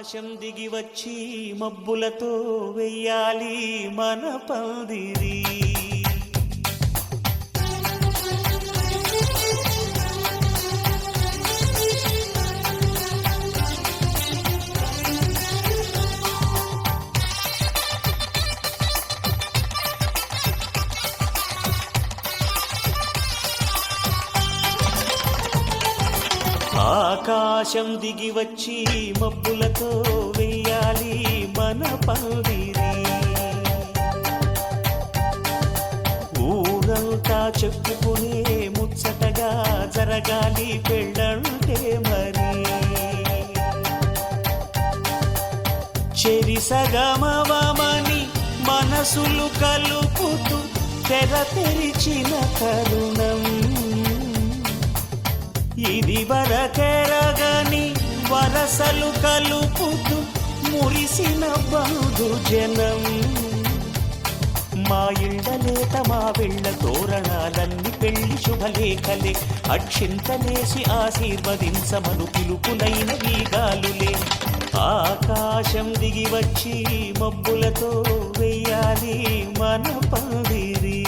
ఆకాశం దిగి వచ్చి మబ్బులతో వెయ్యాలి మన పందిరి. ఆకాశం దిగి వచ్చి మబ్బులతో వెయ్యాలి మన పందిరి. ఊరంతా చెప్పుకునే ముచ్చటగా జరగాలి పెళ్ళంటే మరి. చెరిసగమవమని మనసులు కలుపుతూ తెర తెరిచిన తరుణం ఇది వరకెరగని వరసలు కలుపుతూ మురిసిన బంధు జనం. మా ఇళ్ళలేత మా వెళ్ళ తోరణాలన్నీ పెళ్లి శుభలేఖలే. అక్షింతలేసి ఆశీర్వదించమను పిలుపునైన వీగాలులే. ఆకాశం దిగి వచ్చి మబ్బులతో వెయ్యాలి మన పందిరి.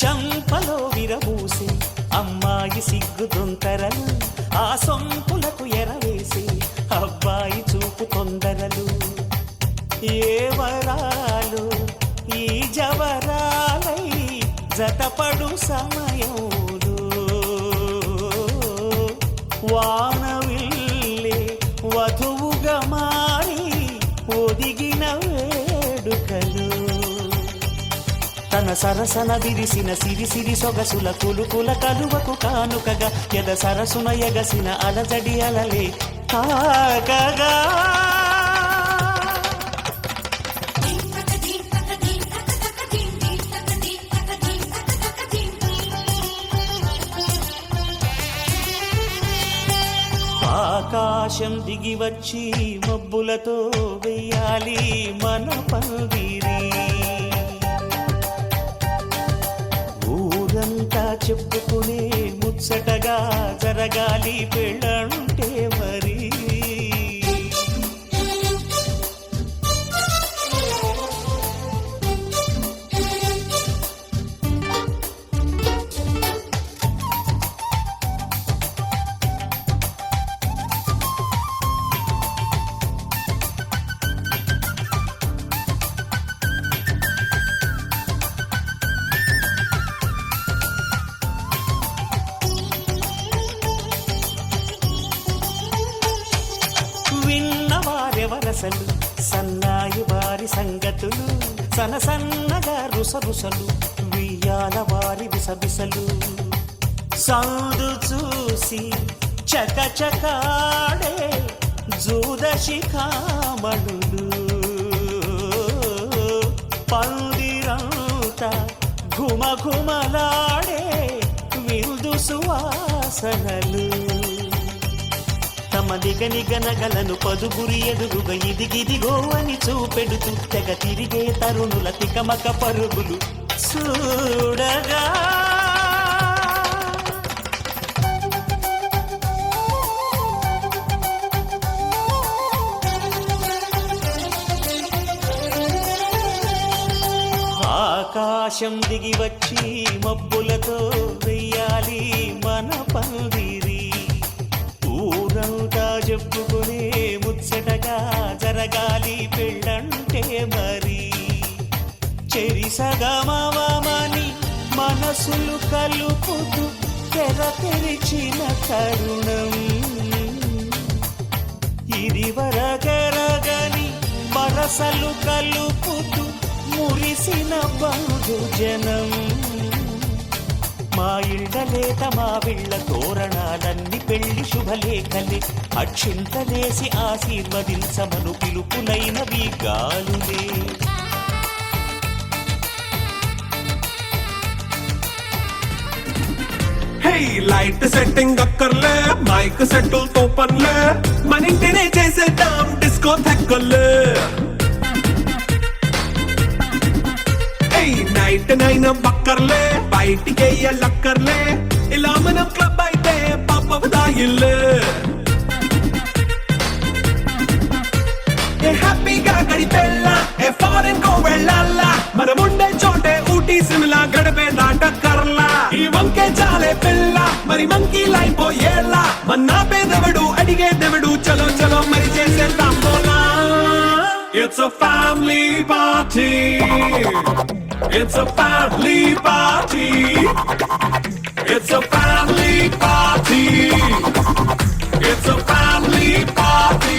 చంపలో విరబూసి అమ్మాయి సిగ్గు దొంతరలు, ఆ సొంపులకు ఎరవేసి అబ్బాయి చూపు తొందరలు. ఏ వరాలు ఈ జవరాలై జతపడు సమయంలో వానవిల్లే వధువుగా మారి ఒదిగిన వేడుకలు. తన సరసన విరిసిన సిరిసిరి సొగసుల కులుకుల కలువకు కానుకగా ఎద సరసున ఎగసిన అలజడి అలలే కాగగా. ఆకాశం దిగి వచ్చి మబ్బులతో వెయ్యాలి మన పందిరి. ఊరంతా చెప్పుకునే ముచ్చటగా జరగాలి పెళ్ళంటే మరి. విన్నవారెవరసలు సన్నాయి వారి సంగతులు, సనసన్నగా రుసరుసలు వియ్యాల వారి విసబిసలు. సౌదు చూసి చకచకాడే జూదశిఖామణులు, పందిరంతా ఘుమఘుమలాడే విందు సువాసనలు. తమ నిగనిగనగలను పదుగురి ఎదురుగా ఇదిగిదిగో అని చూపెడుతూ తెగ తిరిగే తరుణుల తికమక పరుగులు చూడగా. ఆకాశం దిగి వచ్చి మబ్బులతో వెయ్యాలి మన పందిరి. ఊరంతా చెప్పుకునే ముచ్చటగా జరగాలి పెళ్ళంటే మరి. చెరిసగమవమని మనసులు కలుపుతూ తెర తెరిచిన తరుణం ఇది వరగరగని వరసలు కలుపుతూ మురిసిన బంధు జనం. మా ఇళ్ళలేత మా వీళ్ళ తోరణాలన్నీ పెళ్లి శుభలేఖలే. అక్షింతలేసి ఆశీర్వదించమను పిలుపునైనవి గాలులే. లైట్ సెట్టింగ్ అక్కర్లే, మైక్ సెట్టులతో పనులే, మన ఇంటినే చేసేద్దాం డిస్కో థెక్కలే. నైట్ నైన్ బక్కర్లే, బయటికి లక్కర్లే, ఇలా మనం క్లబ్ అయితే పాపదాయిల్లే. హ్యాపీగా గడిపెళ్ళ, ఏ ఫారెన్ కో వెళ్ళాల, మనం ఉండే చోటే ఊటీ సిమ్లా గడిపే దాటక్కర్లా. ఈ వంకే చాలే పిల్ల, మరి మంకీ లైపోయేళ్ళ, మన్నా పేదవడు అడిగేదెవడు, చలో చలో మరి చేసేద్దాం పోలా. It's a family party. It's a family party. It's a family party. It's a family party.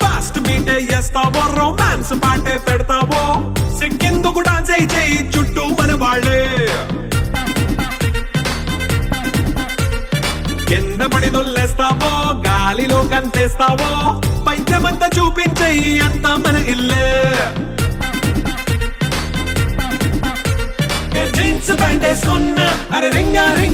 Fast మీటే చేస్తావో, రొమాన్స్ పాటే పెడతావో, సిక్కెందుకు డాన్స్ చేయి చుట్టూ మన వాళ్ళే. కింద పడి దొల్లేస్తావో, గాలిలో కంతేస్తావో, పైద్యమంతా చూపించేయి అంతా మన ఇల్లే. జీన్స్ ప్యాంట్ వేసుకున్నా, అరే రింగా రింగా